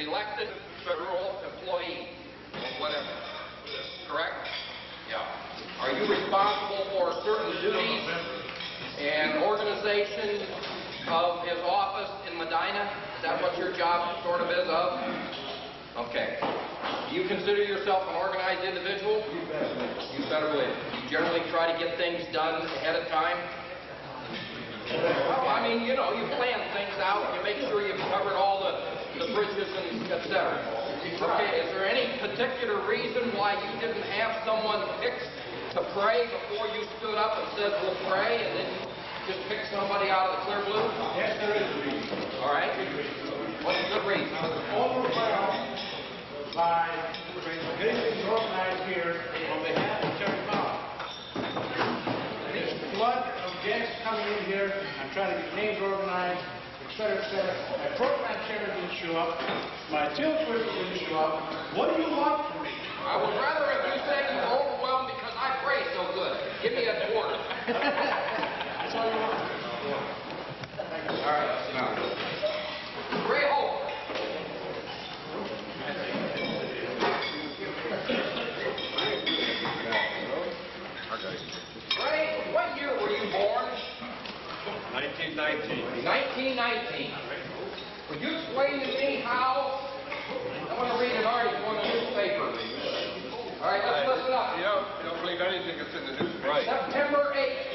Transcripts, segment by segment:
elected federal employee, or whatever. Correct? Yeah. Are you responsible for certain duties and organization of his office in Medina? Is that what your job sort of is of? Okay. Do you consider yourself an organized individual? You better believe it. You generally try to get things done ahead of time? Well, I mean, you know, you plan things out, you make sure you've covered all the bridges and et cetera. Okay, is there any particular reason why you didn't have someone fixed to pray before you stood up and said, we'll pray, and then you just pick somebody out of the clear blue? Yes, there is a reason. All right. What's the reason? Overwhelmed by getting things organized here on behalf of Terry Powell. This flood of guests coming in here, I'm trying to get names organized, etc., etc. My program chairman didn't show up. My till twister didn't show up. What do you want from me? I would rather have you say you were overwhelmed because I pray so good. Give me a quarter. That's all you want. All right, now. Ray Hope. Ray, what year were you born? 1919. 1919. Would you explain to me how? I want to read an article in the newspaper. All right, let's listen up. You don't believe anything that's in the newspaper. Right. September 8th,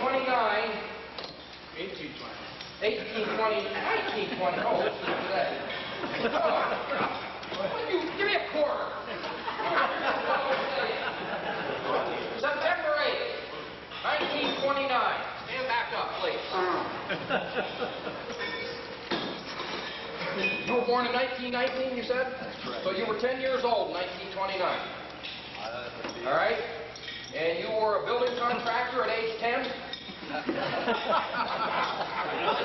1929. 1820. Oh, listen to that. Give me a quarter. September 8th, 1929. Stand back up, please. You were born in 1919, you said? That's correct. So you were 10 years old in 1929. All right? And you were a building contractor at age 10? I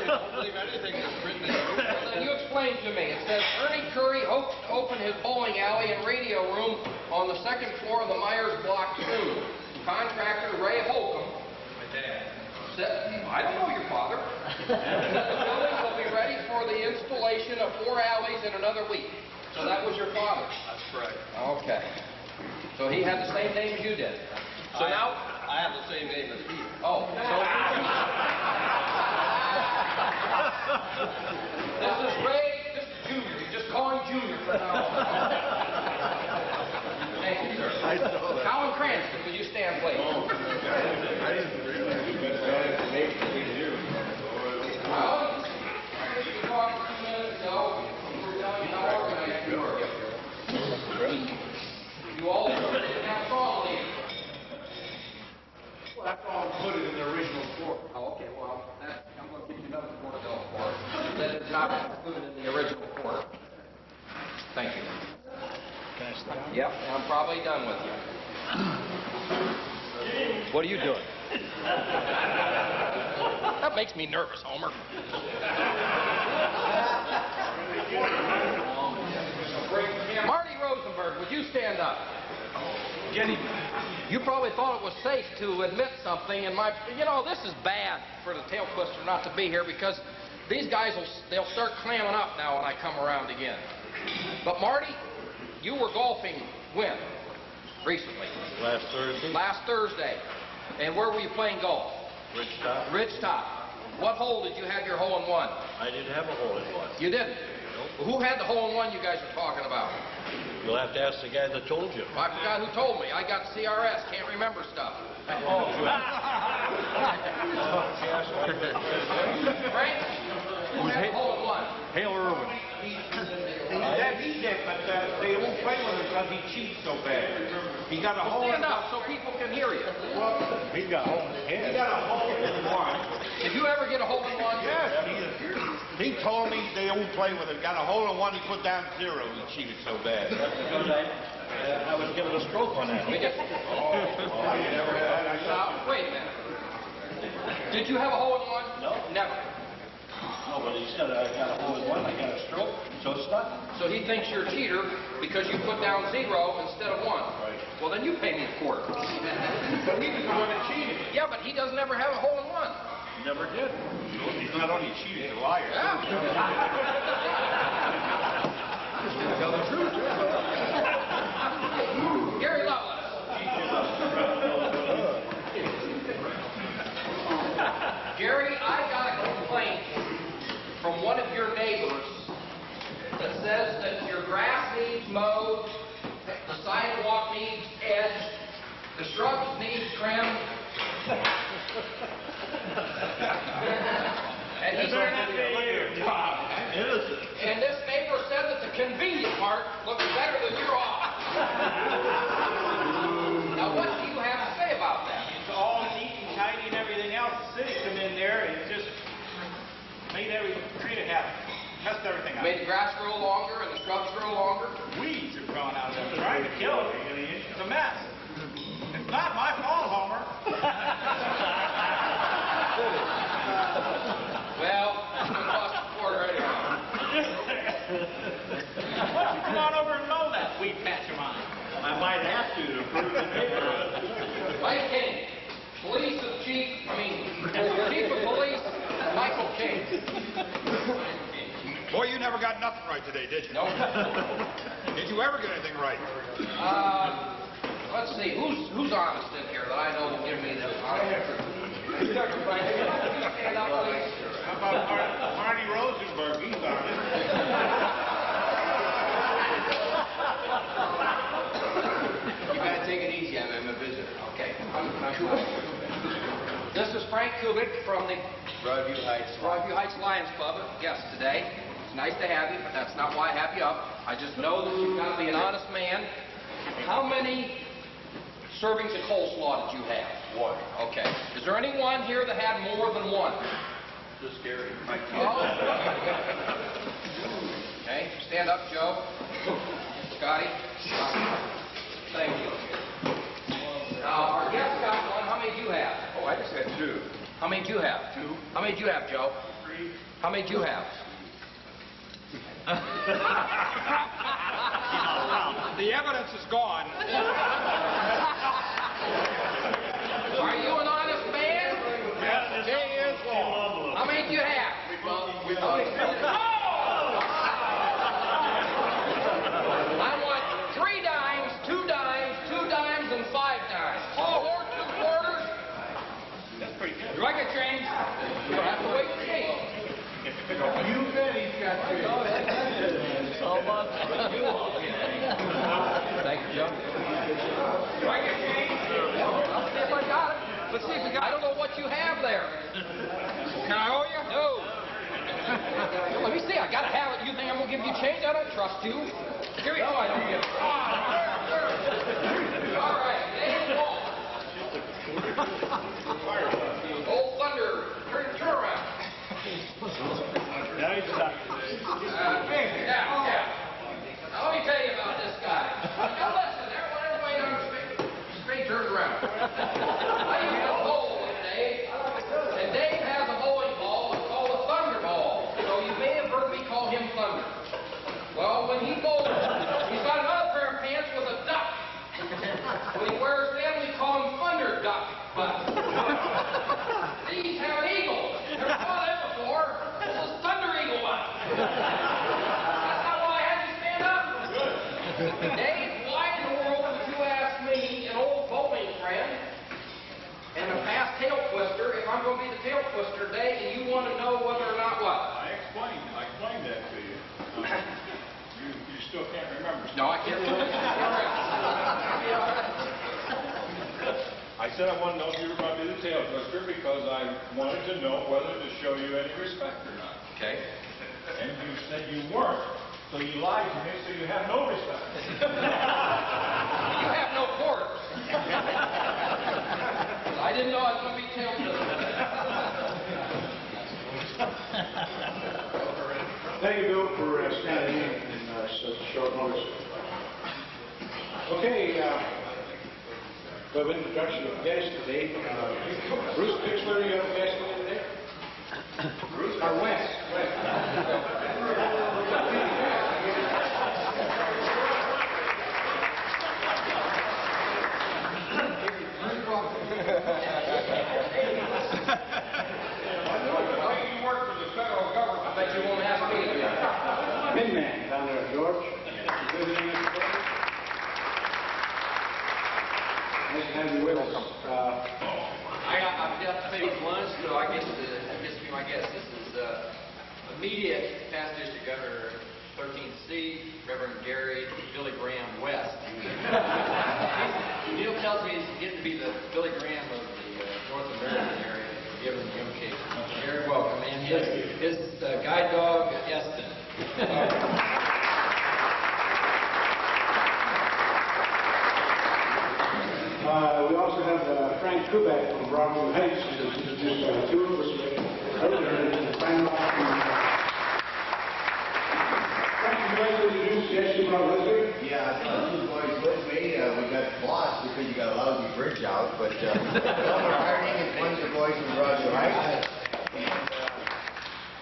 don't believe anything that's written in the newspaper. Then you explain to me. It says, Ernie Curry hopes to open his bowling alley and radio room on the second floor of the Myers Block soon. Contractor Ray Holcomb. My dad. Said, I don't know your father. The building will be ready for the installation of 4 alleys in another week. So that was your father? That's right. Okay. So he had the same name as you did. So now I have the same name as he. Oh, so this is Ray, this is Junior. You just call him Junior from now on. Thank you, sir. I saw that. Colin Cranston, will you stand, please? I didn't realize you got that information between you. Colin, you talked 2 minutes ago. You were telling me how organized you were. You all didn't have song leaders. Well, that's all included in the original report. Oh, okay, well, I'm going to give you another quarter bill for it. That is not included in the original quarter. Thank you. Can I sit down? Yep, and I'm probably done with you. What are you doing? That makes me nervous, Homer. Marty Rosenberg, would you stand up? Get him. You probably thought it was safe to admit something in my... You know, this is bad for the tail twister not to be here because these guys, they'll start clamming up now when I come around again. But Marty, you were golfing when? Recently. Last Thursday. Last Thursday. And where were you playing golf? Ridgetop. Ridgetop. What hole did you have your hole-in-one? I didn't have a hole-in-one. You didn't? Nope. Well, who had the hole-in-one you guys were talking about? You'll have to ask the guy that told you. I forgot who told me. I got CRS. Can't remember stuff. Oh. Frank? Who had the hole-in-one? Hale Irwin. He did, but they won't play with him because he cheats so bad. He got a hole in Stand up so people can hear you. Well, He got a hole in his he head. got a hole in one. Did you ever get a hole-in-one? Yes, he told me they won't play with him. Got a hole in one, he put down 0. He cheated so bad. Because I was given a stroke on that. We just... You never had that. Now, wait a minute. Did you have a hole-in-one? No. Never. No, but he said I got a hole in one, I got a stroke, so it's not. So he thinks you're a cheater because you put down 0 instead of 1. Right. Well, then you pay me a quarter. But he was the one that cheated. Yeah, but he doesn't ever have a hole-in-one. Never did. He's not only cheating, he's a liar. Yeah. says that your grass needs mowed, the sidewalk needs edged, the shrubs need trimmed. And he said, and this neighbor said that the convenient part looks better than your office. Now, what do you have to say about that? It's all neat and tidy and everything else. The city come in there and just made it happen. Messed everything up. Made the grass grow longer and the shrubs grow longer. Weeds have grown out of there. Trying to kill it. It's a mess. It's not my fault, Homer. Well, it's going to cost a quarter anyhow. Why don't you come on over and mow that weed patch of mine? I might have to improve the neighborhood. Mike King, Chief of Police, Michael King. Boy, you never got nothing right today, did you? No. Did you ever get anything right? Let's see, who's honest in here that I know will give me the honest? Stand up, please. How about Marty Rosenberg? He's honest. You gotta take it easy on him, a visitor. Okay. This is Frank Kubik from the Broadview Heights Lions Club. Yes, today. It's nice to have you, but that's not why I have you up. I just know that you've got to be an honest man. How many servings of coleslaw did you have? One. Okay. Is there anyone here that had more than one? Just scary. Oh. Okay. Stand up, Joe. Scotty. Thank you. Now, our guest got one. How many do you have? Oh, I just had two. How many do you have? Two. How many do you have, Joe? 3. How many do you have? The evidence is gone. Are you an honest man? Yes, he is. How many do you have? We both. I want 3 dimes, 2 dimes, 2 dimes, and 5 dimes. Oh, or 2 quarters. That's pretty good. You like a change? You'll have to wait and see. You bet he's got three. Thank you, Joe. You like a change? Let's see if I got it. Let's see if we got it. I don't know what you have there. Can I owe you? No. Let me see. I gotta have it. You think I'm gonna give you change? I don't trust you. Here we go. I don't get it. All right. Dave Wall. Old Thunder. Turn around. Now he's stuck. Yeah. Now let me tell you about this guy. Now listen, everybody on the straight turns around. I used to bowl with Dave, and Dave has a bowling ball that's called a Thunder Ball. So you may have heard me call him Thunder. Well, when he bowls, he's got another pair of pants with a duck. When he wears them, we call him Thunder Duck. But these have an eagle. Never saw that before. This is Thunder Eagle one. That's not why I had you stand up. Dave, why in the world would you ask me, an old bowling friend, and a past tail twister, if I'm going to be the tail twister today, and you want to know whether or not what? I explained that to you. You still can't remember. No, I can't. I said I wanted to know if you were going to be the tail twister because I wanted to know whether to show you any respect or not. Okay. And you said you weren't, so you lied to me, so you have no respect. You have no quarters. I didn't know I was going to be tail twister. Thank you, Bill, for standing in such short notice. Okay, we have introduction of guests today. Bruce Pixler, you have a guest today? Bruce? Or Wes? You work for the federal government. I bet you won't ask me. Midman down there, George. Visiting us today. Nice to have you with us. I've got to take lunch, so I guess to be my guest. This is immediate past District Governor 13C, Quebec from Broadview Heights, who's introduced by two of us earlier in the final Yeah, two boys with me. We got lost because you got a lousy bridge out, but one we're hiring is one of the boys from Broadview Heights.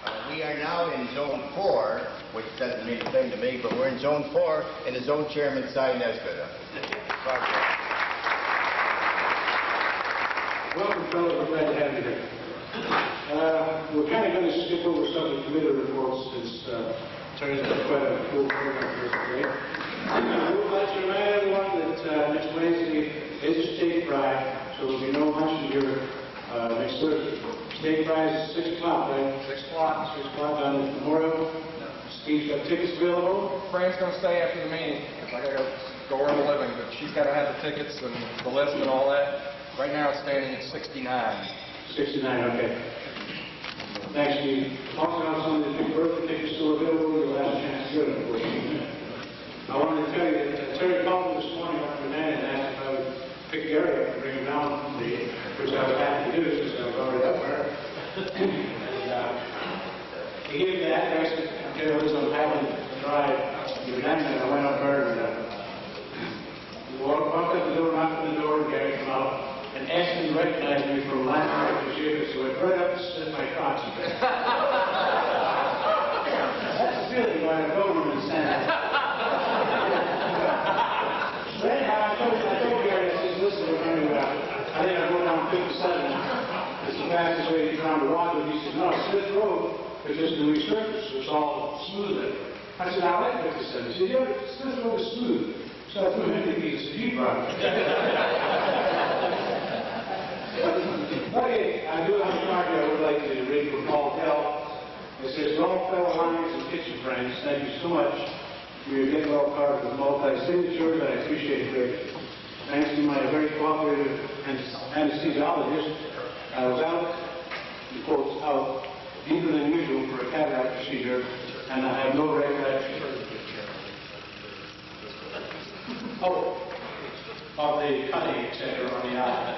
And we are now in Zone 4, which doesn't mean a thing to me, but we're in Zone 4, and the zone chairman signed Nesbitt. Welcome, fellows. We're glad to have you here. We're kind of going to skip over some of the committee reports since Terry's got quite a full program for us today. I would like to remind everyone that next Wednesday is the State Pride, so there'll be no lunch here next Thursday. State Pride is 6 o'clock, right? 6 o'clock. 6 o'clock down at the Memorial. Steve's got tickets available. Fran's going to stay after the meeting. I got to go earn a living, but she's got to have the tickets and the list and all that. Right now it's standing at 69. 69, okay. Thanks, Steve. Also, some of the big birthday tickets still available. You'll have a chance to get them, of course. I wanted to tell you that Terry called me this morning after Dan and asked if I would pick Gary up and bring him down to the, which I was happy to do since I was already up there. And he gave me the address. Gary lives on Highland Drive. And I went up there and walked up the door, knocked on the door, and Gary came out and asked him to recognize me from last night to June, so I went right up and stood my crotch. That's the feeling when I go to the Senate. But anyhow, I told Gary, I said, listen, we're going to, I think I'm going down 57. It's the fastest way to get around the Wadsworth. He said, no, Smith Road is just a new surface, so it's all smooth. I said, I like 57. He said, yeah, but Smith Road is smooth. So I threw him to be a CD project. Okay, I do have a card here I would like to read from Paul Dell. It says, "Well, fellow lions and kitchen friends, thank you so much for your Get Well card with multi-signatures. I appreciate it greatly. Thanks to my very cooperative anesthesiologist, I was out, in quotes, out deeper than usual for a cataract procedure, and I have no recollection of the cutting, etc. on the eye.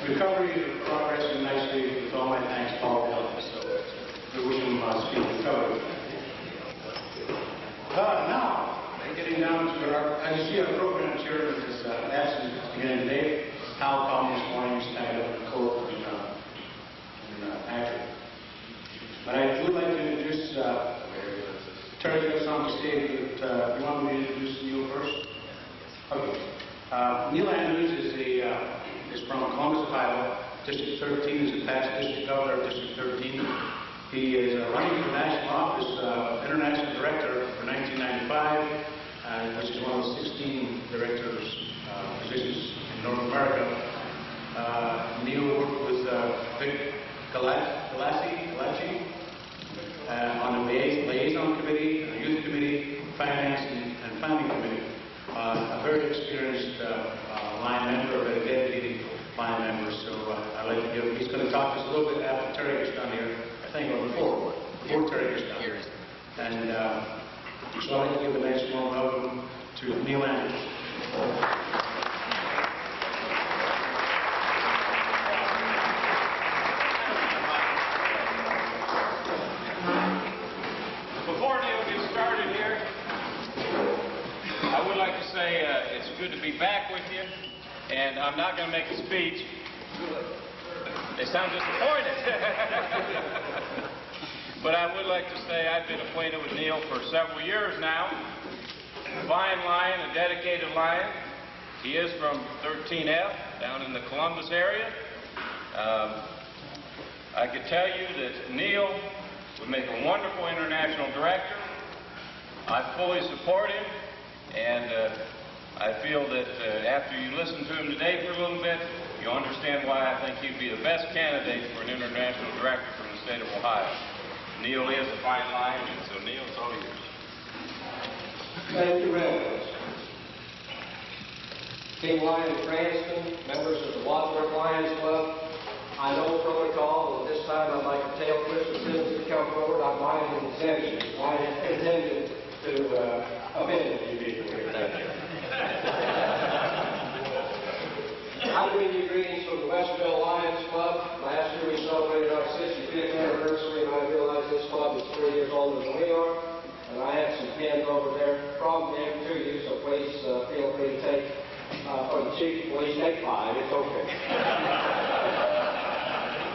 Recovery is progressing nicely with all my thanks, Paul Dell. So we wish him speed recovery. Now, getting down to our, as you see, our program chairman is absent again today. Hal called me this morning, he's tied up in court in Patrick. But I would like to introduce Terry goes on the stage, but you want me to introduce Neil first? Okay. Neil Andrews is from Columbus, Iowa. District 13 is the past district governor of District 13. He is running for national office, international director for 1995, which is one of the 16 directors' positions in North America. Neil worked with Vic Galassi on the liaison committee, the youth committee, finance, and planning committee. A very experienced line member, a very dedicated line member. So I'd like to give him, he's going to talk to us a little bit after Terry gets down here. I think before Terry gets down here. And so I'd like to give a nice warm welcome to Neil Andrews. Before Neil gets started here, I would like to say it's good to be back with you, and I'm not going to make a speech. They sound disappointed. But I would like to say I've been acquainted with Neil for several years now. A fine lion, a dedicated lion. He is from 13F, down in the Columbus area. I could tell you that Neil would make a wonderful international director. I fully support him. And I feel that after you listen to him today for a little bit, you'll understand why I think he'd be the best candidate for an international director from the state of Ohio. Neil is a fine lion, and so Neil, it's all yours. Thank you very much. King Lion Cranston, members of the Wadsworth Lions Club, I know protocol, but this time I'd like to tell Christmas Simmons to come forward. I might have intended to offend you people here. I bring you greetings from over there from them to you, so please feel free to take, or the chief of police, take 5, it's okay.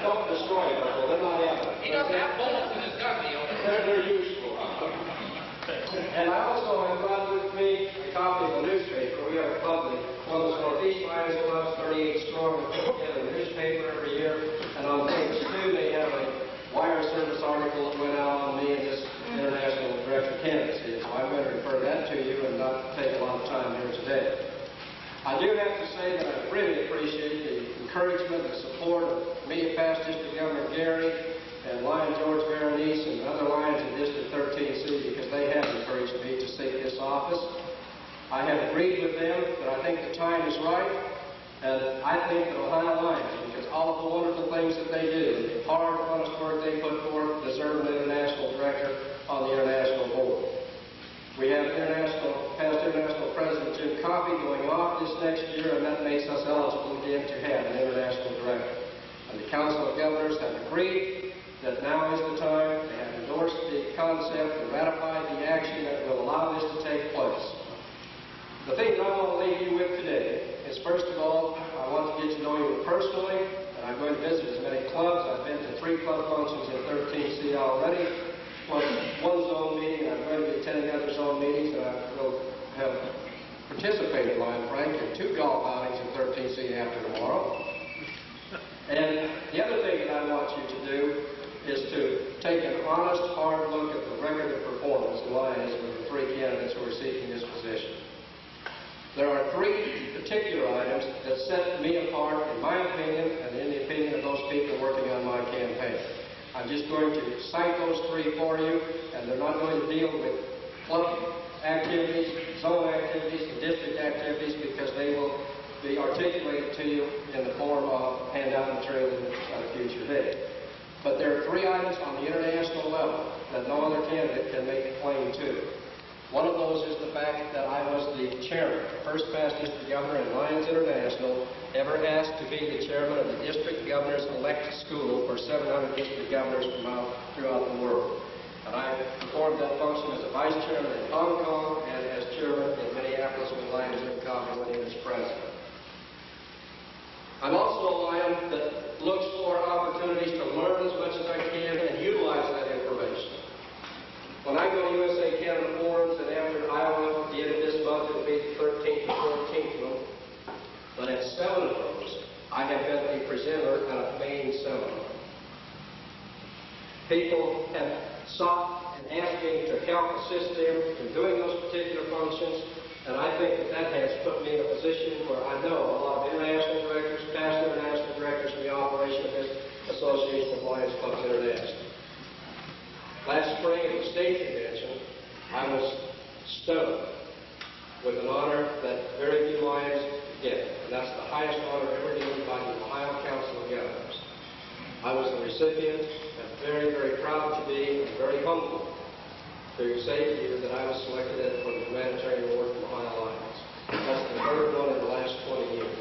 Don't destroy it, they're not evidence. He doesn't have bullets in his gun, Neil. They're useful. And I also have brought with me a copy of the newspaper. We have a club, the Columbus Northeast Lions Club, 38 strong, and put together a newspaper every year. And on page 2, they have a wire service article that went out on me and this international director candidacy. So I'm going to refer that to you and not take a lot of time here today. I do have to say that I really appreciate the encouragement and support of me, past District Governor Gary, and Lion George Berenice, and other Lions in District 13C, because they have encouraged me to seek this office. I have agreed with them that I think the time is right, and I think that Ohio Lions, because all of the wonderful things that they do, the hard, honest work they put forth, deserve an international director on the international board. We have past international President Jim Coffey going off this next year, and that makes us eligible again to have an international director. And the Council of Governors have agreed that now is the time. They have endorsed the concept and ratified the action that will allow this to take place. The thing that I want to leave you with today is, first of all, I want to get to know you personally, and I'm going to visit as many clubs. I've been to 3 club functions in 13C already, plus 1 zone meeting, and I'm going to be attending other zone meetings, and I will have participated, Lion Frank, in 2 golf outings in 13C after tomorrow. And the other thing that I want you to do is to take an honest, hard look at the record of performance in Lions with the 3 candidates who are seeking this position. There are 3 particular items that set me apart, in my opinion, and in the opinion of those people working on my campaign. I'm just going to cite those 3 for you, and they're not going to deal with club activities, zone activities, and district activities, because they will be articulated to you in the form of handout material at a future date. But there are 3 items on the international level that no other candidate can make a claim to. One of those is the fact that I was the chairman, first past district governor in Lions International, ever asked to be the chairman of the district governor's elect school for 700 district governors from throughout the world. And I performed that function as a vice chairman in Hong Kong and as chairman in Minneapolis when Lions in Coffee when he was president. I'm also a Lion that looks for opportunities to learn as much as I can and utilize that information. When I go to USA Canada forums, and after Iowa, the end of this month, it'll be the 13th and 14th one, but at 7 of those, I have been a presenter at a main seminar. People have sought and asked me to help assist them in doing those particular functions, and I think that has put me in a position where I know a lot of international directors, past international directors in the operation of this Association of Lions Clubs International. Last spring at the state convention, I was stunned with an honor that very few Lions get, and that's the highest honor ever given by the Ohio Council of Governors. I was the recipient, and very, very proud to be, and very humbled to say to you that I was selected for the humanitarian award from Ohio Lions. That's the 3rd one in the last 20 years.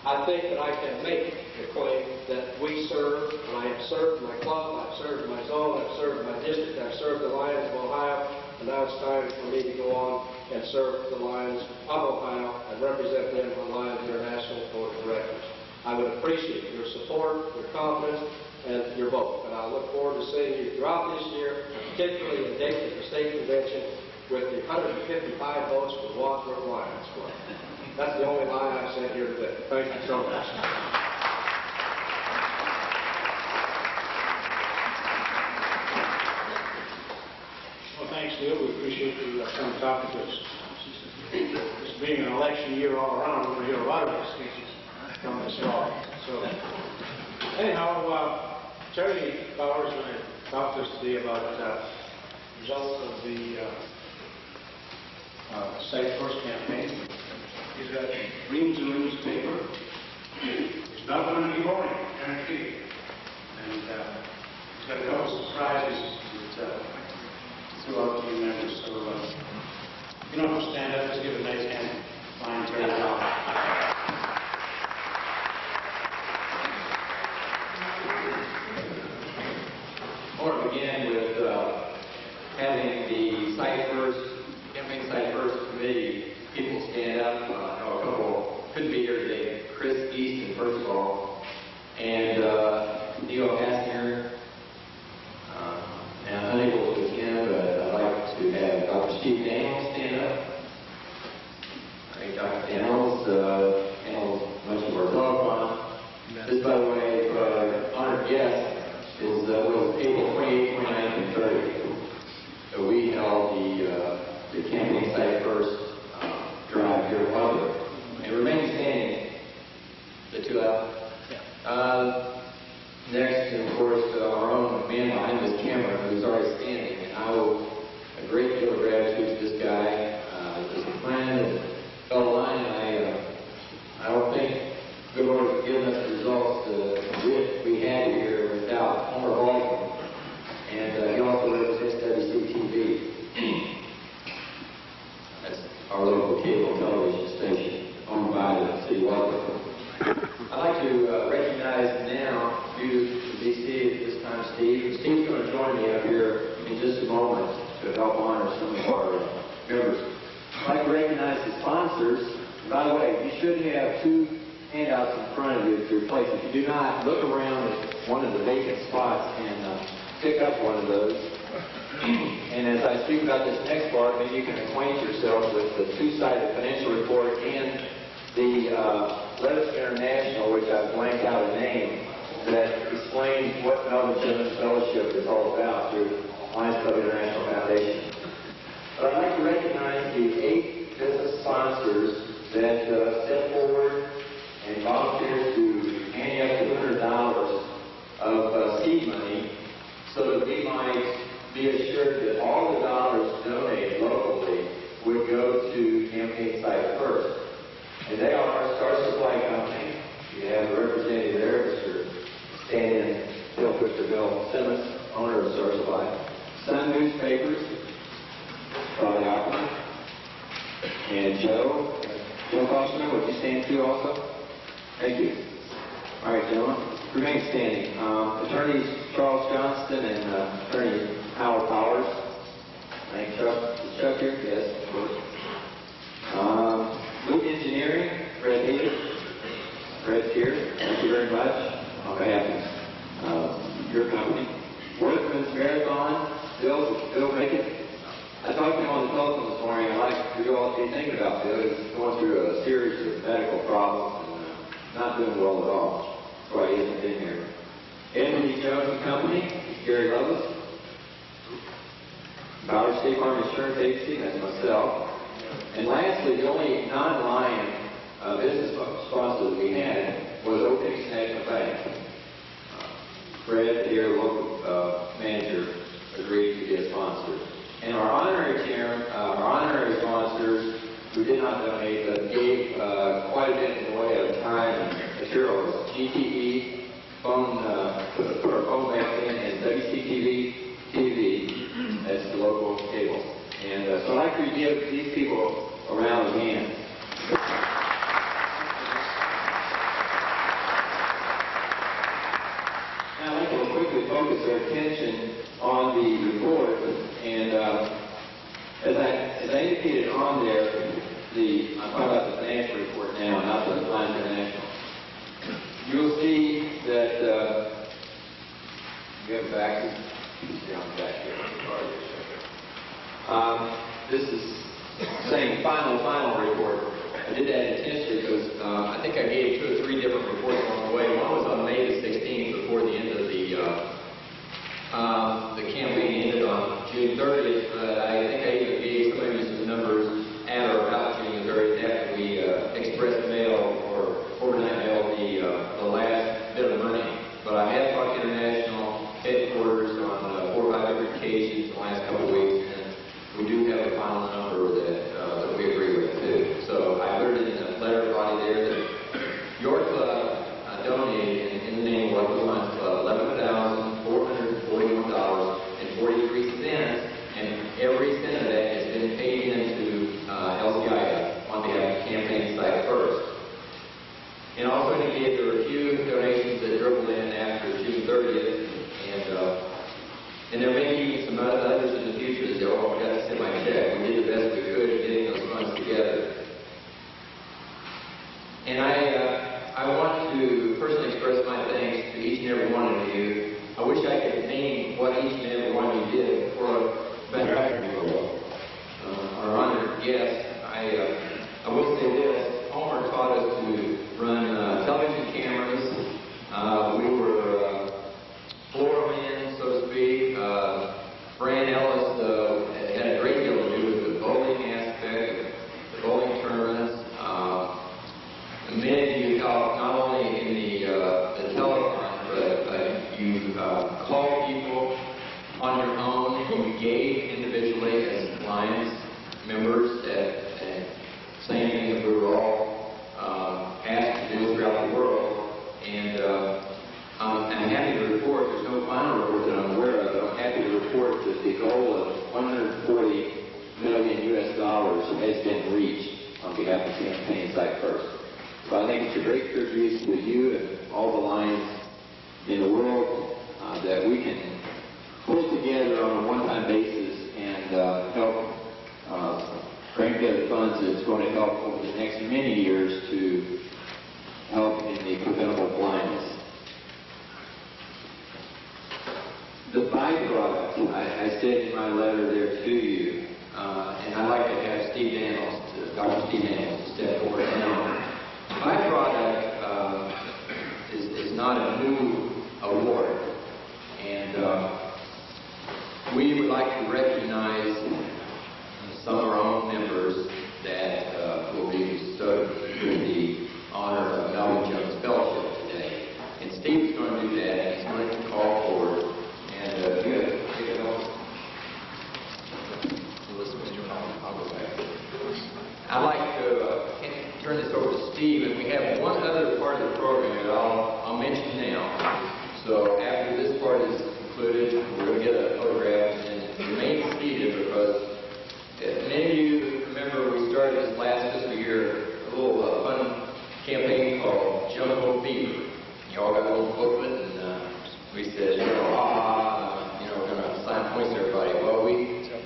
I think that I can make the claim that we serve, and I have served my club, I've served my zone, I've served my district, I've served the Lions of Ohio, and now it's time for me to go on and serve the Lions of Ohio and represent them on Lions International Board of Directors. I would appreciate your support, your confidence, and your vote. And I look forward to seeing you throughout this year, particularly the date of the state convention, with the 155 votes for the Wadsworth Lions Club. That's the only line I've said here today. Thank you so much. Well, thanks, Neil. We appreciate you coming and talking to us. This being an election year all around, we're going to hear a lot of excuses from this fall. So, anyhow, Terry Bowers is going to talk to us today about results of the Site First campaign. He's got reams and reams of paper. It's not going to be boring, I guarantee you. And he's got a couple of surprises that throughout the members. So, you don't have to stand up, just give a nice hand. Fine, Terry Bowers. I want to begin with having the Site First Chief Daniels stand up. All right, Dr. Daniels handles much of our telephone. This, by the way, honored guest was April 28, 29, and 30. So we held the campaign site first drive here at Wadsworth. And remain standing. The two out. Next, of course, our own man behind this camera who's already standing. And I owe a great deal of gratitude to this guy. Just a friend and fellow line. I don't think good Lord has given us the results we had here without Homer Baldwin. And he also represents WCTV. That's our local cable television station owned by the City of Wadsworth. I'd like to recognize now you, the DC, at this time, Steve. Steve's going to join me up here in just a moment to help honor some of our members. I'd like to recognize the sponsors. By the way, you should have two handouts in front of you to replace. If you do not, look around at one of the vacant spots and pick up one of those. And as I speak about this next part, maybe you can acquaint yourself with the two-sided financial report and the Letters International, which I've blanked out a name, that explains what Melvin Simmons Fellowship is all about through Lions Club International Foundation. But I'd like to recognize the 8 business sponsors that step forward and volunteered to hand up $200 of seed money so that we might be assured that all the dollars donated locally would go to campaign site first. And they are Star Supply Company. You have a representative there, Mr. Stand-in Mr. Bill Simmons, owner of Star Supply. Sun Newspapers, Charlie Hoffman, and Joe Foster, would you stand too also? Thank you. All right, gentlemen, remain standing. Attorneys Charles Johnston and Attorney Howard Powers. Thank you, Chuck. Is Chuck here? Yes, of course. Luke Engineering, Fred Heath. Fred's here. Thank you very much on behalf of your company. Workman's Marathon, Bill Rickett. I talked to him on the telephone this morning. I'd like for you all to be thinking about Bill. He's going through a series of medical problems and not doing well at all. That's why he hasn't been here. Anthony Jones and Company, Gary Lovelace. Ballard State Farm Insurance Agency, that's myself. And lastly, the only non-Lion business sponsor that we had was Oak Creek National Bank. Fred, here, local manager, agreed to be a sponsor. And our honorary sponsors who did not donate but gave quite a bit in the way of time and materials: GTE, phone magazine, and WCTV TV. That's the local cable. And so I'd like to give these people a round of hands. Now I'd like to quickly focus our attention on the report. And as I indicated on there, I'm talking about the financial report now, not the Lions International. You'll see that you have back. See on the back here. This is saying final report. I did that intentionally because I think I gave 2 or 3 different reports along the way. One was on May the 16th before the end of the campaign ended on June 30th. I think I even gave some of you some numbers at or about June 30th after we express mail or overnight mail the last bit of money. But I have talked to international headquarters on 4 or 5 different occasions in the last couple of weeks, and we do have a final number that we agree with too. So I put it in the letter body there that your club donated in the name of Wadsworth Lions Club $11,441.43, and every cent Wadsworth has been reached on behalf of Campaign Site First. So I think it's a great privilege with you and all the Lions in the world that we can pull together on a one-time basis and help bring together funds that's going to help over the next many years to help in the preventable blindness. The byproduct, I said in my letter there to you, and I'd like to have Steve Daniels, Dr. Steve Daniels, to step forward now. Byproduct is not a new award, and we would like to recognize some of our own members that will be bestowed with the honor of Melvin Jones Fellowship today. And Steve's going to do that. He's going to call forward and pick it up. I'll go back. I'd like to turn this over to Steve, and we have one other part of the program that I'll mention now. So after this part is concluded, we're going to get a photograph and remain seated because many of you remember we started this last fiscal year a little fun campaign called Jumbo Fever. You all got a little booklet, and we said, we're going to assign points to everybody. Well,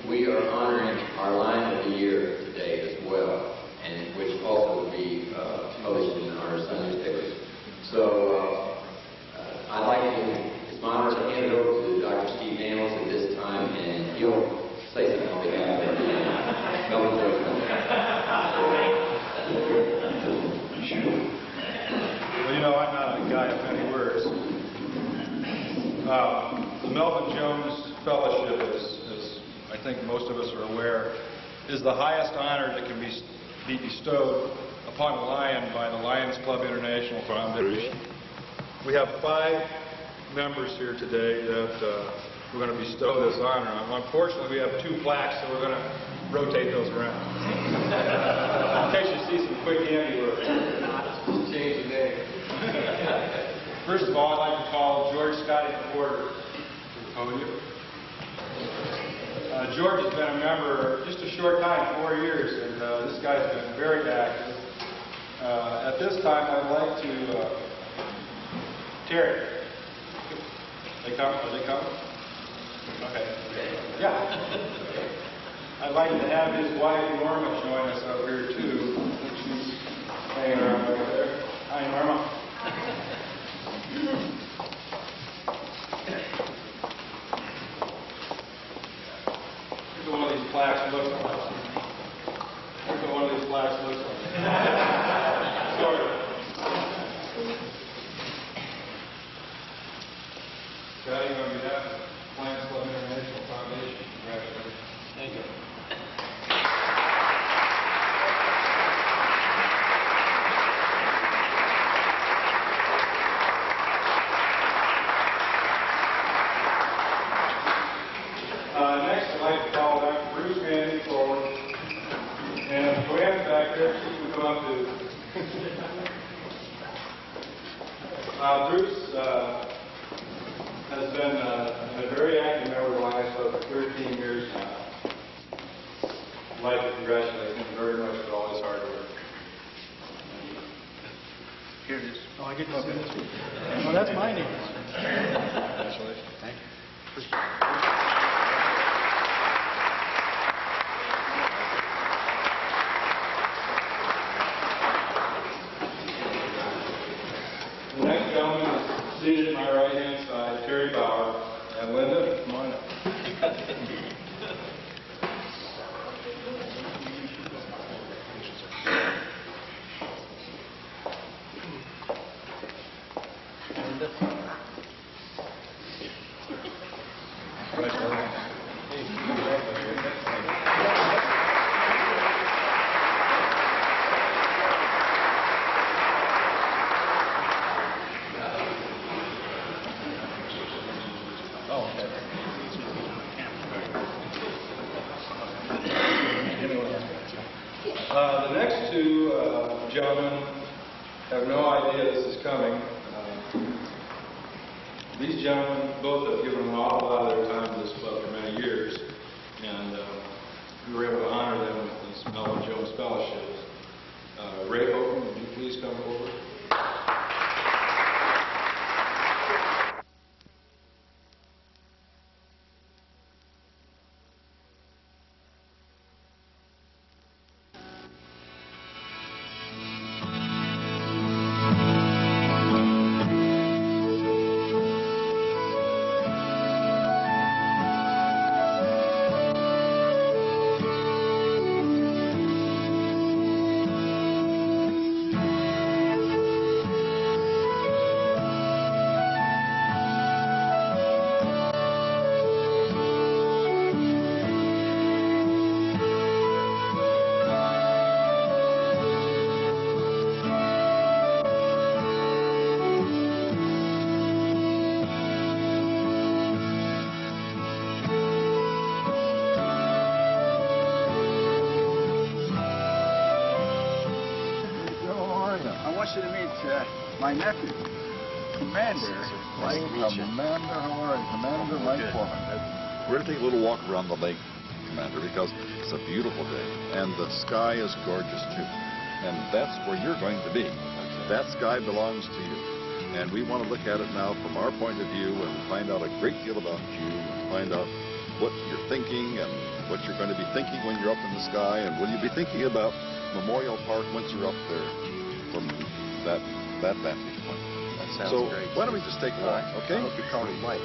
we are honoring our Lion of the Year today as well, and which also will be published in our Sunday newspapers. So I'd like to, it's my honor to hand it over to Dr. Steve Daniels at this time, and he'll say something on behalf of Melvin Jones. Well, you know, I'm not a guy of many words. The Melvin Jones Fellowship, as I think most of us are aware, is the highest honor that can be bestowed upon a Lion by the Lions Club International Foundation. We have 5 members here today that we're going to bestow this honor on. Unfortunately, we have 2 plaques, so we're going to rotate those around. In case you see some quick handiwork. Change the name. First of all, I'd like to call George Scotty Porter to the podium. George has been a member just a short time, 4 years, and this guy's been very active. At this time, I'd like to Terry. They come? Are they coming? Okay. Yeah. I'd like to have his wife Norma join us up here too. I think she's hanging around right there. Hi, Norma. Here's what one of these plaques looks like. Here's what one of these plaques looks like. Sort of. Scotty, on behalf of the Lions Club International Foundation, congratulations. Thank you. Next, I'd like to call Dr. Bruce Manning forward. And Joanne's back there, she can come up to. Bruce has been a very active member of the Lions Club for 13 years now. I'd like to congratulate him very much for all his hard work. Here it is. Oh, I get to see this one. Oh, that's my name. Congratulations. Thank you. The next gentleman is seated at my right-hand side, Terry Bauer. And Linda, come on up. The next 2 gentlemen have no idea this is coming. These gentlemen both have given an awful lot of their time to this club for many years, and we were able to honor them with this Melvin Jones Fellowship. Ray Hogan, would you please come over? My nephew, Commander Mike. Commander, how are you? Commander Mike Foreman. We're going to take a little walk around the lake, Commander, because it's a beautiful day, and the sky is gorgeous too. And that's where you're going to be. That sky belongs to you. And we want to look at it now from our point of view and find out a great deal about you, and find out what you're thinking and what you're going to be thinking when you're up in the sky, and will you be thinking about Memorial Park once you're up there from that vantage point. That sounds great. Why don't we just take a walk, okay? I hope you call me Mike.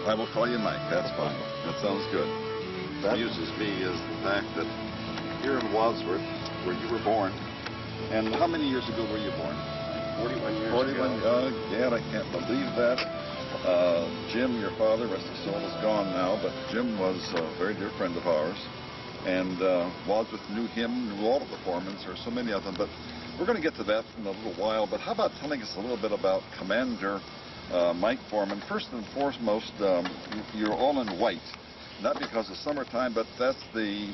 I will call you Mike. That's fine. That sounds good. What amuses me is the fact that here in Wadsworth, where you were born, and how many years ago were you born? 41 years 41. ago. Gad, I can't believe that. Jim, your father, rest his soul, is gone now, but Jim was a very dear friend of ours. And Wadsworth knew him, knew all of the Foremans. There are so many of them, but we're going to get to that in a little while. But how about telling us a little bit about Commander Mike Foreman? First and foremost, you're all in white, not because of summertime, but that's the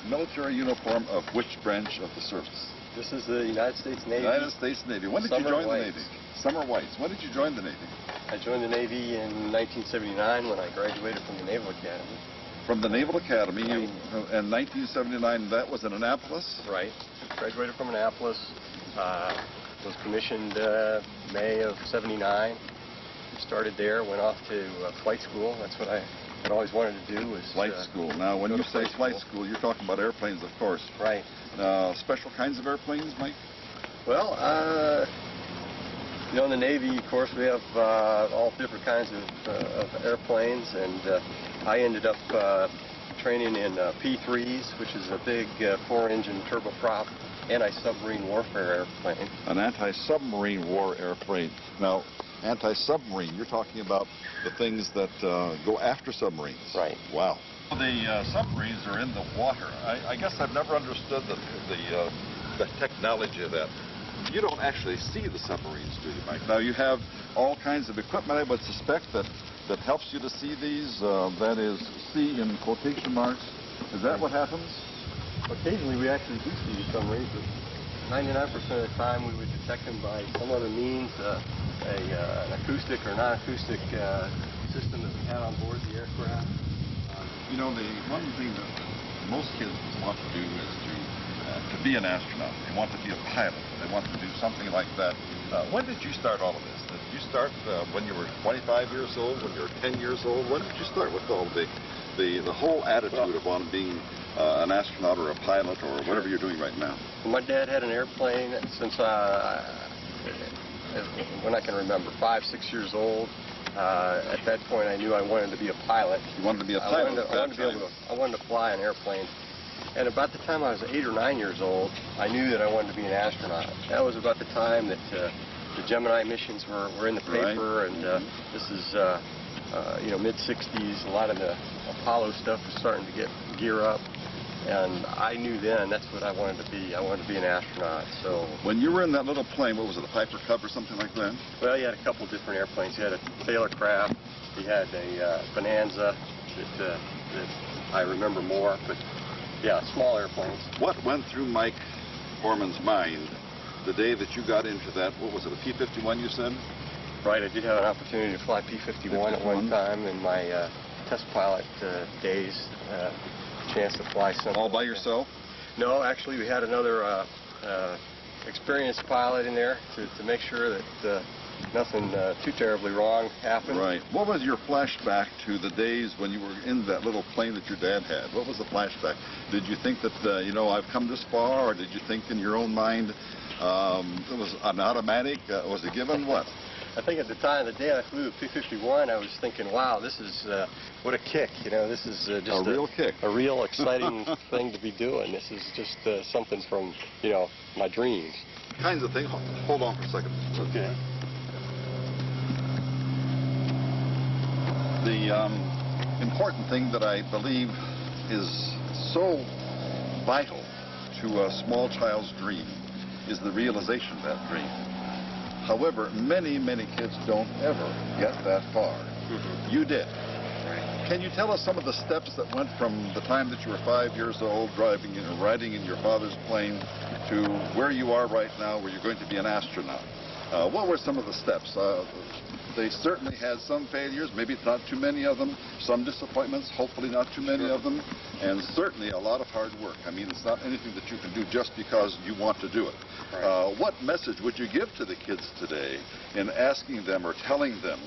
military uniform of which branch of the service? This is the United States Navy. United States Navy. When did you join the Navy? Summer Whites. When did you join the Navy? I joined the Navy in 1979 when I graduated from the Naval Academy. From the Naval Academy, you, in 1979, that was in Annapolis? Right. Graduated from Annapolis. Was commissioned May of '79. Started there, went off to flight school. That's what I had always wanted to do. Was flight school. Now, when you say flight school, you're talking about airplanes, of course. Right. Special kinds of airplanes, Mike? Well, you know, in the Navy, of course, we have all different kinds of airplanes, and I ended up training in P-3s, which is a big four-engine turboprop anti-submarine warfare airplane. An anti-submarine war airplane. Now, anti-submarine, you're talking about the things that go after submarines. Right. Wow. The submarines are in the water. I guess I've never understood the technology of that. You don't actually see the submarines, do you, Mike? Now, you have all kinds of equipment, I would suspect, that helps you to see these. That is, see in quotation marks. Is that what happens? Occasionally, we actually do see the submarines, but 99% of the time, we would detect them by some other means, an acoustic or non-acoustic system that we had on board the aircraft. You know, the one thing that most kids want to do is to be an astronaut. They want to be a pilot. They want to do something like that. When did you start all of this? Did you start when you were 25 years old, when you were 10 years old? When did you start with all the whole attitude of on being an astronaut or a pilot or whatever you're doing right now? My dad had an airplane since when I can remember, 5, 6 years old. At that point, I knew I wanted to be a pilot. You wanted to be a pilot I wanted to fly an airplane. And about the time I was 8 or 9 years old, I knew that I wanted to be an astronaut. That was about the time that the Gemini missions were in the paper, right. and this is you know, mid-'60s. A lot of the Apollo stuff was starting to gear up. And I knew then that's what I wanted to be. I wanted to be an astronaut. So when you were in that little plane, what was it, a Piper Cub or something like that? Well, you had a couple different airplanes. You had a Taylor Craft. You had a Bonanza that I remember more. But yeah, small airplanes. What went through Mike Foreman's mind the day that you got into that? What was it, a P-51 you said? Right. I did have an opportunity to fly P-51 at one time in my test pilot days. Chance to fly something. All by yourself? No, actually, we had another experienced pilot in there to make sure that nothing too terribly wrong happened. Right. What was your flashback to the days when you were in that little plane that your dad had? What was the flashback? Did you think that, you know, I've come this far, or did you think in your own mind it was an automatic? Was it given? What? I think at the time, the day I flew the P-51, I was thinking, wow, this is, what a kick, you know, this is just a real kick. A real exciting thing to be doing. This is just something from, you know, my dreams. Kinds of thing. Hold on for a second. Okay. The important thing that I believe is so vital to a small child's dream is the realization of that dream. However, many, many kids don't ever get that far. You did. Can you tell us some of the steps that went from the time that you were 5 years old, driving and riding in your father's plane, to where you are right now, where you're going to be an astronaut? What were some of the steps? They certainly had some failures, maybe not too many of them, some disappointments, hopefully not too many of them, and certainly a lot of hard work. I mean, it's not anything that you can do just because you want to do it. What message would you give to the kids today in asking them or telling them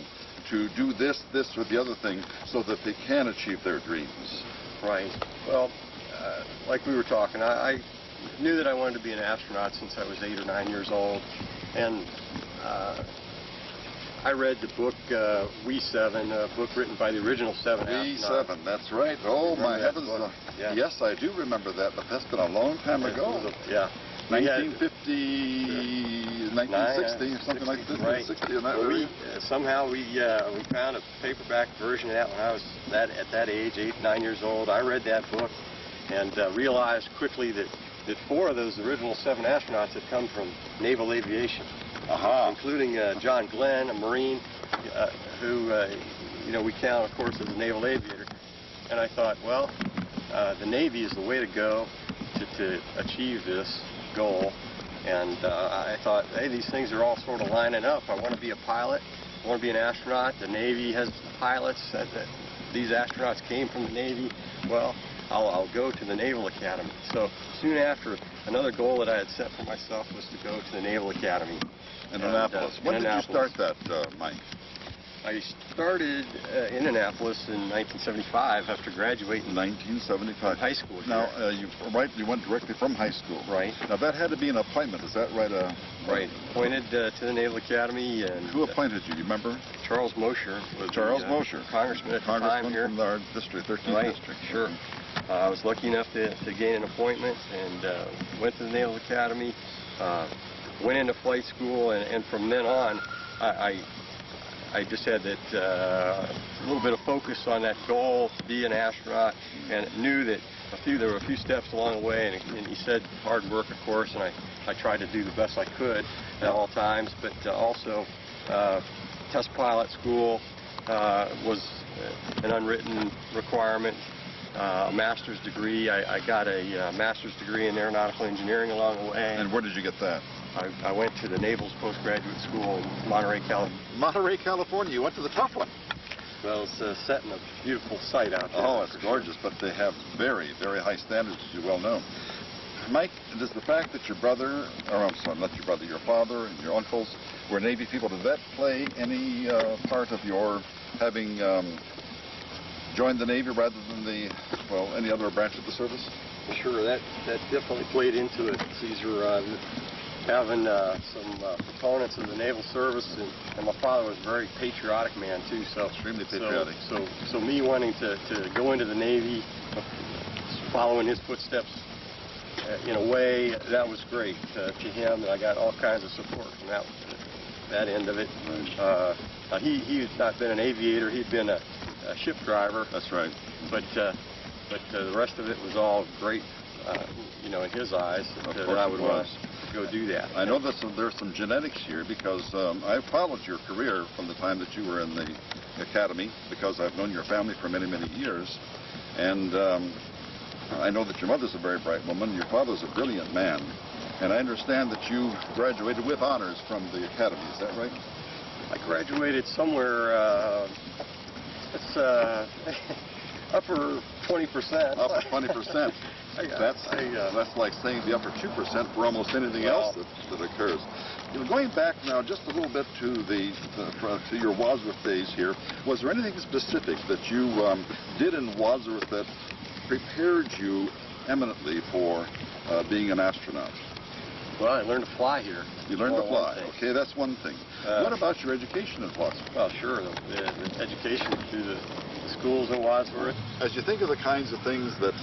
to do this, this, or the other thing so that they can achieve their dreams? Right. Well, like we were talking, I knew that I wanted to be an astronaut since I was 8 or 9 years old, and I read the book We-7, a book written by the original 7 astronauts. We-7, that's right. Oh, my heavens. Yeah. Yes, I do remember that, but that's been a long time ago. Yeah. 1950, 1960, something like that. Right. 60 in that well, somehow we found a paperback version of that when I was at that age, 8, 9 years old. I read that book and realized quickly that 4 of those original 7 astronauts had come from naval aviation, including John Glenn, a Marine, who you know, we count, of course, as a naval aviator. And I thought, well, the Navy is the way to go to achieve this goal. And I thought, hey, these things are all sort of lining up. I want to be a pilot. I want to be an astronaut. The Navy has pilots. These astronauts came from the Navy. Well, I'll go to the Naval Academy. So soon after, another goal that I had set for myself was to go to the Naval Academy. In Annapolis. When did you start that, Mike? I started in Annapolis in 1975 after graduating. 1975. High school. Now, you went directly from high school. Right. Now, that had to be an appointment, is that right? Right. Appointed to the Naval Academy. And who appointed you? You remember? Charles Mosher. Charles Mosher. Congressman at the time here. From our district, 13th district. Sure. I was lucky enough to gain an appointment and went to the Naval Academy, went into flight school, and from then on, I just had that a little bit of focus on that goal to be an astronaut, and knew that there were a few steps along the way, and he said hard work, of course, and I tried to do the best I could at all times, but also test pilot school was an unwritten requirement. A master's degree. I got a master's degree in aeronautical engineering along the way. And where did you get that? I went to the Naval's postgraduate school in Monterey, California. Monterey, California. You went to the tough one. Well, it's set in a beautiful site out there. Oh, it's gorgeous, but they have very, very high standards, as you well know. Mike, does the fact that your brother, or I'm sorry, not your brother, your father and your uncles were Navy people, did that play any part of your having joined the Navy rather than any other branch of the service? Sure, that definitely played into it, Caesar. Having some proponents of the naval service, and my father was a very patriotic man too. So extremely patriotic. So me wanting to go into the Navy, following his footsteps, in a way, that was great to him, and I got all kinds of support from that end of it. He had not been an aviator; he'd been a ship driver. That's right. But the rest of it was all great, you know, in his eyes, that I would want to go do that. I know that there's some genetics here, because I followed your career from the time that you were in the academy, because I've known your family for many, many years. And I know that your mother's a very bright woman, your father's a brilliant man. And I understand that you graduated with honors from the academy, is that right? I graduated somewhere, it's upper 20%. Upper 20%. That's like saying the upper 2% for almost anything else that occurs. You know, going back now just a little bit to to your Wadsworth days here, was there anything specific that you did in Wadsworth that prepared you eminently for being an astronaut? Well, I learned to fly here. You learned to fly. Okay, that's one thing. What about your education in Wadsworth? Well, sure, the education through the schools in Wadsworth. As you think of the kinds of things that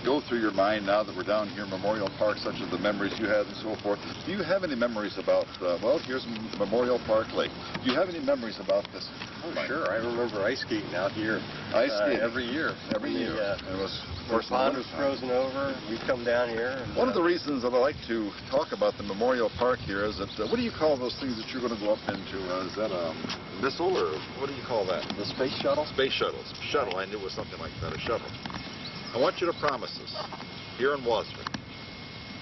go through your mind now that we're down here in Memorial Park, such as the memories you had and so forth, do you have any memories about, well, here's Memorial Park Lake. Do you have any memories about this? Oh, sure. I remember ice skating out here. Ice skating? Every year. Every year. It was, the pond was frozen over. We'd come down here. And, one of the reasons that I like to talk about the Memorial Park here is that, what do you call those things that you're going to go up into? Is that a missile, or what do you call that? The space shuttle? Space shuttles. Shuttle, I knew it was something like that, a shuttle. I want you to promise us, here in Wadsworth,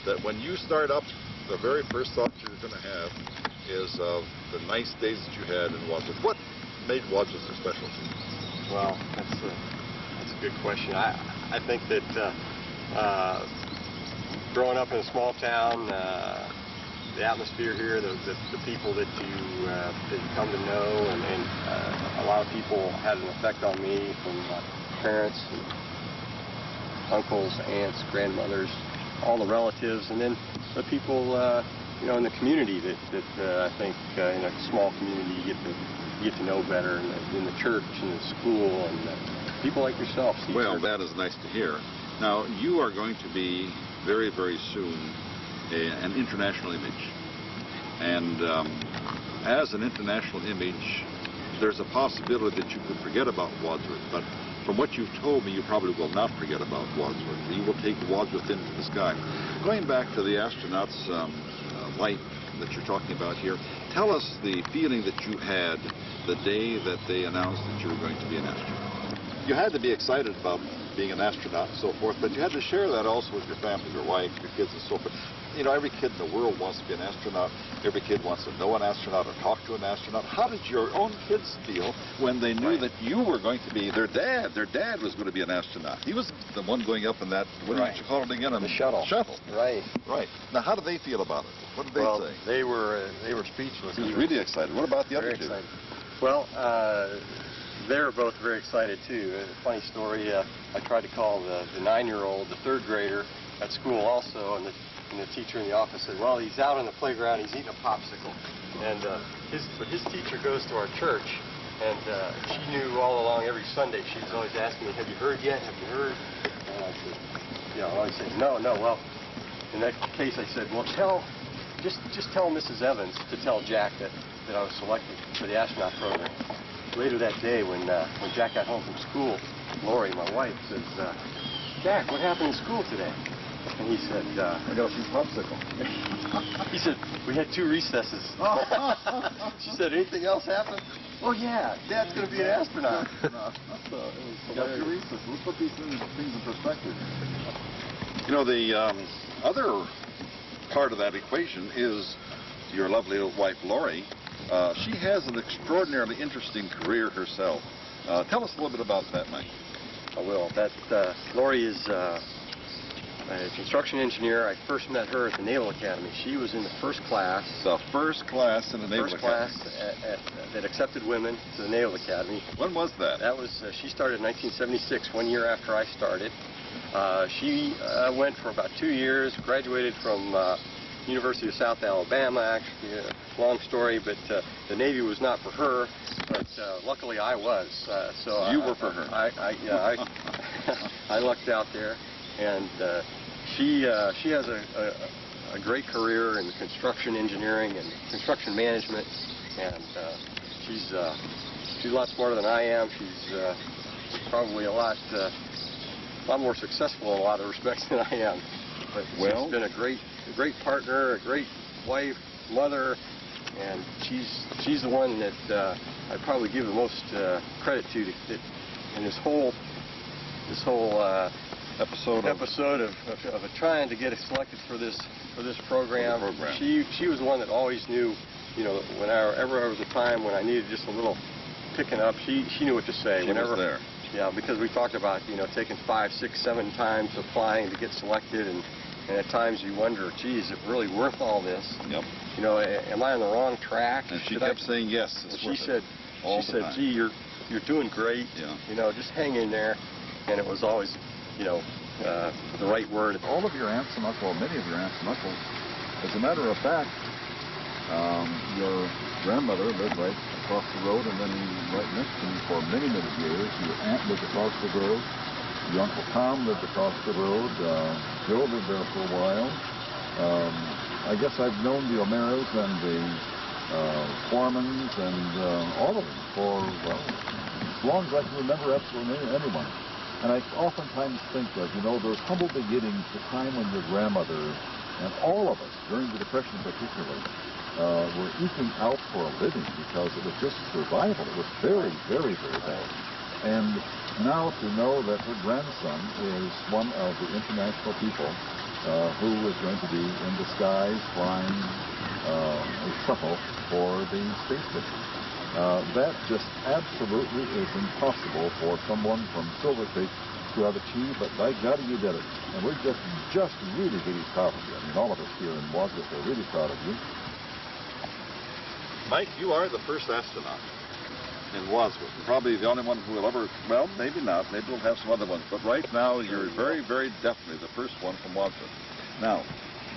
that when you start up, the very first thought you're going to have is of the nice days that you had in Wadsworth. What made Wadsworth so special to you? Well, that's a good question. I think that growing up in a small town, the atmosphere here, the people that you come to know, and a lot of people had an effect on me, from parents, and uncles, aunts, grandmothers, all the relatives, and then the people you know, in the community that I think in a small community you get to know better, in the church and the school, and people like yourself. Steve. Well, that is nice to hear. Now, you are going to be very, very soon an international image. And as an international image, there's a possibility that you could forget about Wadsworth, but from what you've told me, you probably will not forget about Wadsworth. You will take Wadsworth into the sky. Going back to the astronauts' light that you're talking about here, tell us the feeling that you had the day that they announced that you were going to be an astronaut. You had to be excited about being an astronaut and so forth, but you had to share that also with your family, your wife, your kids, and so forth. You know, every kid in the world wants to be an astronaut. Every kid wants to know an astronaut or talk to an astronaut. How did your own kids feel when they knew that you were going to be their dad? Their dad was going to be an astronaut. He was the one going up in that, what did you call it again? The shuttle. Shuttle. Right. Right. Now, how did they feel about it? What did they say? They were speechless. He was really excited. What about the other two? Excited. Well, they were both very excited too. A funny story. I tried to call the 9-year-old, the 3rd grader, at school also, and the teacher in the office said, well, he's out on the playground, he's eating a popsicle. And his teacher goes to our church, and she knew all along, every Sunday, she was always asking me, have you heard yet? Have you heard? And I said, you know, I always said, no. Well, in that case, I said, well, just tell Mrs. Evans to tell Jack that I was selected for the astronaut program. Later that day, when Jack got home from school, Lori, my wife, says, Jack, what happened in school today? And he said, I got a few popsicles. He said, we had 2 recesses. She said, anything else happened? Oh, yeah, Dad's going to be an astronaut. We got 2 recesses. Let's put these things in perspective. You know, the other part of that equation is your lovely wife, Lori. She has an extraordinarily interesting career herself. Tell us a little bit about that, Mike. I will. Lori is a construction engineer. I first met her at the Naval Academy. She was in the first class. The first class in the Naval Academy. First class that accepted women to the Naval Academy. When was that? That was, she started in 1976, 1 year after I started. She went for about 2 years, graduated from University of South Alabama, actually, long story, but the Navy was not for her, but luckily I was. So you were for her. I lucked out there, and she has a great career in construction engineering and construction management, and she's a lot smarter than I am. She's probably a lot more successful in a lot of respects than I am. But she's been a great partner, a great wife, mother, and she's the one that I probably give the most credit to in this whole episode of trying to get selected for this program. She was the one that always knew, you know, whenever there was a time when I needed just a little picking up, she knew what to say. She was there. Yeah, because we talked about, you know, taking 5, 6, 7 times applying to get selected, and at times you wonder, geez, is it really worth all this? Yep. You know, am I on the wrong track? And she kept saying yes. She said, gee, you're doing great. Yeah. You know, just hang in there. And it was always, you know, the right word. All of your aunts and uncles, many of your aunts and uncles, as a matter of fact, your grandmother lived right across the road, and then right next to me for many, many years. Your aunt lived across the road. Your Uncle Tom lived across the road. Joe lived there for a while. I guess I've known the O'Mearas and the Formans and all of them for, well, as long as I can remember absolutely anyone. And I oftentimes think of, you know, those humble beginnings, the time when your grandmother and all of us, during the Depression particularly, were eking out for a living because it was just survival. It was very, very, very bad. And now to know that her grandson is one of the international people who is going to be in the skies flying a shuttle for the space mission. That just absolutely is impossible for someone from Silver Creek to have achieved, but by God, you did it. And we're just really, really proud of you. I mean, all of us here in Wadsworth are really proud of you. Mike, you are the first astronaut in Wadsworth. Probably the only one who will ever, well, maybe not. Maybe we'll have some other ones. But right now, you're very, very definitely the first one from Wadsworth. Now,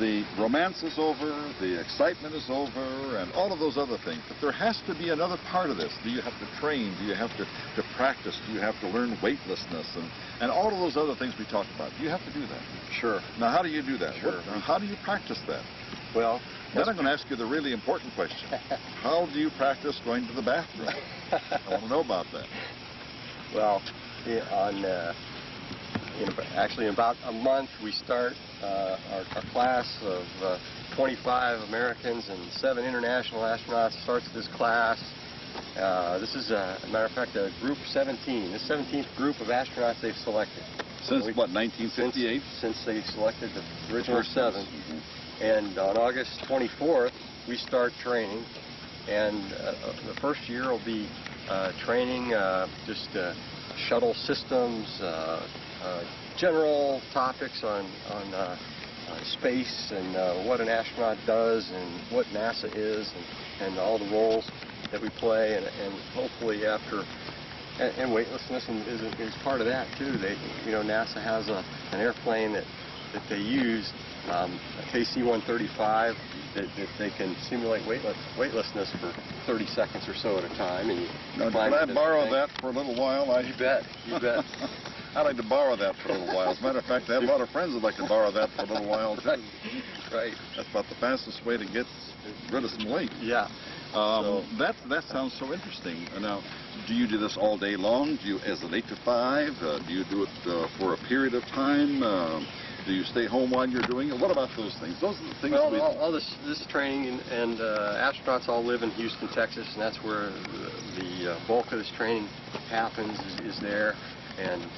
the romance is over, the excitement is over, and all of those other things. But there has to be another part of this. Do you have to train? Do you have to practice? Do you have to learn weightlessness? And all of those other things we talked about. Do you have to do that? Sure. Now, how do you do that? Sure. How do you practice that? Well, then I'm going to ask you the really important question. How do you practice going to the bathroom? I want to know about that. Well, actually, in about a month, we start our class of 25 Americans and 7 international astronauts starts this class. This is, a matter of fact, a group 17. The 17th group of astronauts they've selected. Since what, 1958? Since they selected the original 7. Mm-hmm. And on August 24th, we start training. And the first year will be training just shuttle systems, general topics on space and what an astronaut does and what NASA is and all the roles that we play, and hopefully after, and weightlessness is part of that too. NASA has an airplane that they use, a KC-135, that they can simulate weightlessness for 30 seconds or so at a time. And now, can I borrow that for a little while? You bet. I'd like to borrow that for a little while. As a matter of fact, I have a lot of friends that'd like to borrow that for a little while, too. Right. That's about the fastest way to get rid of some weight. Yeah. That sounds so interesting. Now, do you do this all day long? Do you, as an 8 to 5? Do you do it for a period of time? Do you stay home while you're doing it? What about those things? Those are the things. Well, all this training, and astronauts all live in Houston, Texas, and that's where the bulk of this training happens, is there. And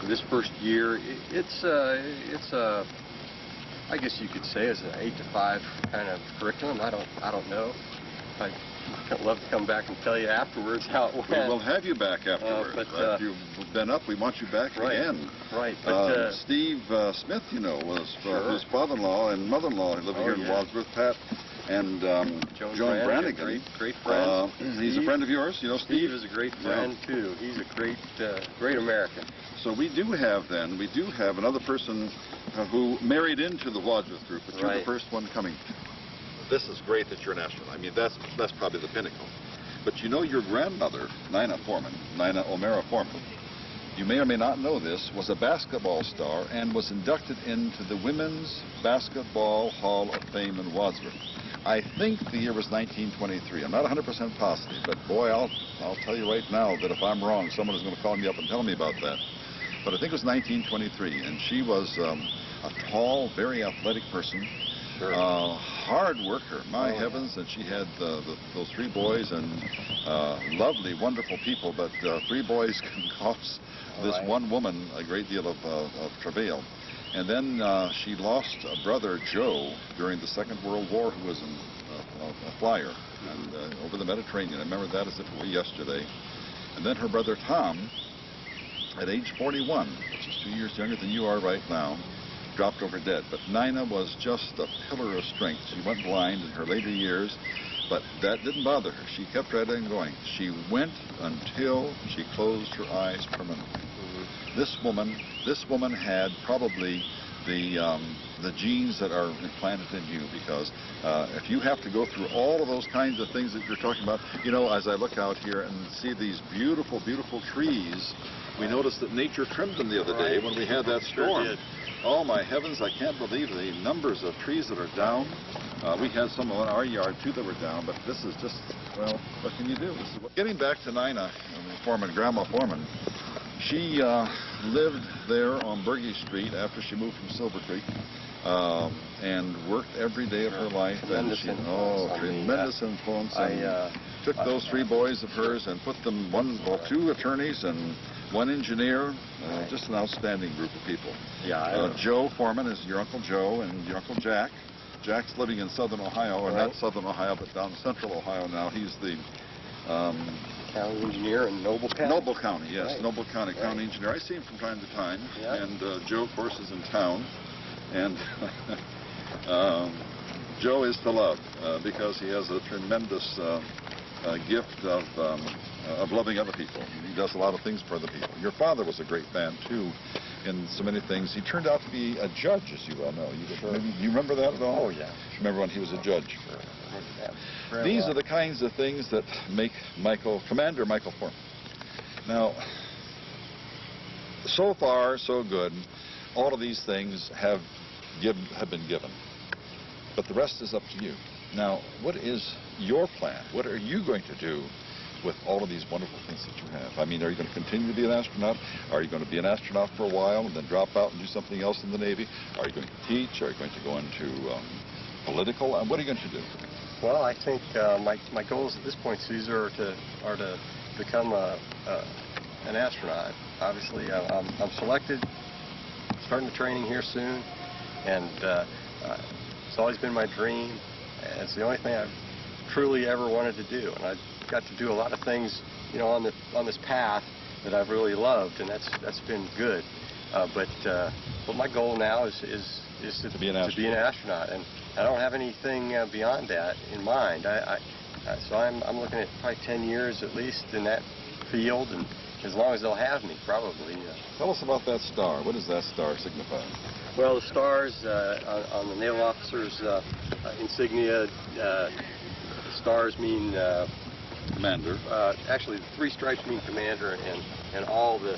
this first year, it's I guess you could say, it's an 8 to 5 kind of curriculum. I don't know. I'd love to come back and tell you afterwards how it went. We will have you back afterwards. After you've been up, we want you back again. Right. Steve Smith, was sure. his father-in-law and mother-in-law living here in Wadsworth, Pat, and Joan Brannigan. Great friend. He's a friend of yours, Steve? Steve is a great friend, too. He's a great American. So we do have another person who married into the Wadsworth group, but you're the first one coming. This is great that you're an astronaut. I mean, that's probably the pinnacle. But your grandmother, Nina O'Mara Foreman, you may or may not know this, was a basketball star and was inducted into the Women's Basketball Hall of Fame in Wadsworth. I think the year was 1923. I'm not 100% positive, but boy, I'll tell you right now that if I'm wrong, someone is going to call me up and tell me about that. But I think it was 1923, and she was a tall, very athletic person. Sure. Hard worker, my heavens, and she had those 3 boys, and lovely, wonderful people, but 3 boys can cause this one woman a great deal of travail. And then she lost a brother, Joe, during the Second World War, who was a flyer and over the Mediterranean. I remember that as if it were yesterday. And then her brother Tom, at age 41, which is 2 years younger than you are right now, dropped over dead. But Nina was just a pillar of strength. She went blind in her later years, but that didn't bother her. She kept right on going. She went until she closed her eyes permanently. This woman had probably the genes that are implanted in you, because if you have to go through all of those kinds of things that you're talking about, you know, as I look out here and see these beautiful, beautiful trees, we noticed that nature trimmed them the other day when we had that storm. Sure did. Oh my heavens, I can't believe the numbers of trees that are down. We had some in our yard too that were down, but this is just, well, what can you do? Getting back to Nina Foreman, Grandma Foreman, she lived there on Berge Street after she moved from Silver Creek, and worked every day of her life. Tremendous influence. Tremendous influence. And took those 3 boys of hers and put them, 2 attorneys and 1 engineer, just an outstanding group of people. Yeah. Joe Foreman is your Uncle Joe and your Uncle Jack. Jack's living in Southern Ohio, or not Southern Ohio, but down Central Ohio now. He's the county engineer in Noble County. Noble County, yes. Noble County county engineer. I see him from time to time. And Joe, of course, is in town. And Joe is to love because he has a tremendous gift of loving other people. He does a lot of things for other people. Your father was a great fan, too, in so many things. He turned out to be a judge, as you well know. You remember that at all? Oh, yeah. Remember when he was a judge? Sure. These are the kinds of things that make Commander Michael Foreman. Now, so far, so good. All of these things have been given. But the rest is up to you. Now, what is your plan? What are you going to do with all of these wonderful things that you have? I mean, are you going to continue to be an astronaut? Are you going to be an astronaut for a while and then drop out and do something else in the Navy? Are you going to teach? Are you going to go into political? What are you going to do? Well, I think my goals at this point, Caesar, are to become an astronaut. Obviously, I'm selected, starting the training here soon, and it's always been my dream. It's the only thing I've truly ever wanted to do, and I've got to do a lot of things, you know, on this path that I've really loved, and that's been good. But my goal now is to be an astronaut, and I don't have anything beyond that in mind. So I'm looking at probably 10 years at least in that field, and as long as they'll have me, probably. Tell us about that star. What does that star signify? Well, the stars on the naval officer's insignia, stars mean commander. Actually, the 3 stripes mean commander, and all the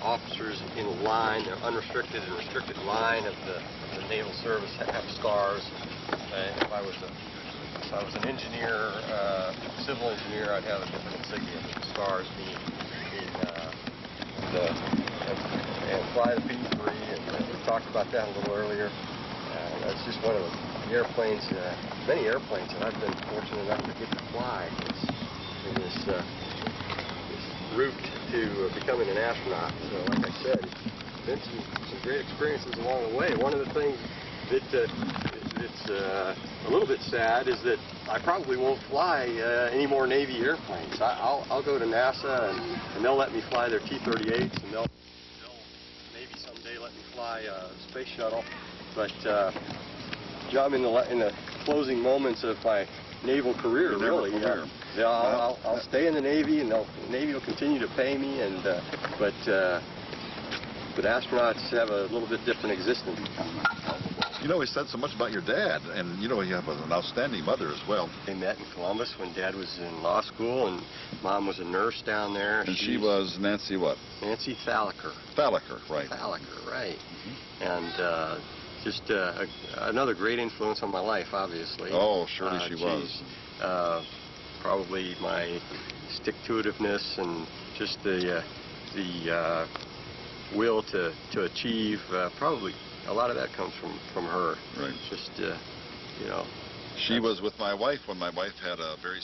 officers in line, the unrestricted and restricted line of the naval service have stars. If I was an engineer, civil engineer, I'd have a different insignia. But the stars mean and fly the P3, and we talked about that a little earlier. That's just one of the airplanes, many airplanes that I've been fortunate enough to get to fly in this route to becoming an astronaut. So, like I said, it's been some great experiences along the way. One of the things that's a little bit sad is that I probably won't fly any more Navy airplanes. I'll go to NASA, and they'll let me fly their T-38s, and they'll maybe someday let me fly a space shuttle. But I'm in the closing moments of my naval career, really. I'll stay in the Navy, and the Navy will continue to pay me, and but astronauts have a little bit different existence. You know, we said so much about your dad, and you know, you have an outstanding mother as well. They met in Columbus when Dad was in law school, and Mom was a nurse down there. And she was Nancy what? Nancy Thallaker. Thallaker, right. Thallaker, right. And just another great influence on my life, obviously. Oh, surely she was. Probably my stick-to-itiveness and just the will to achieve, probably a lot of that comes from her. Right. Just, you know. She was with my wife when my wife had a very...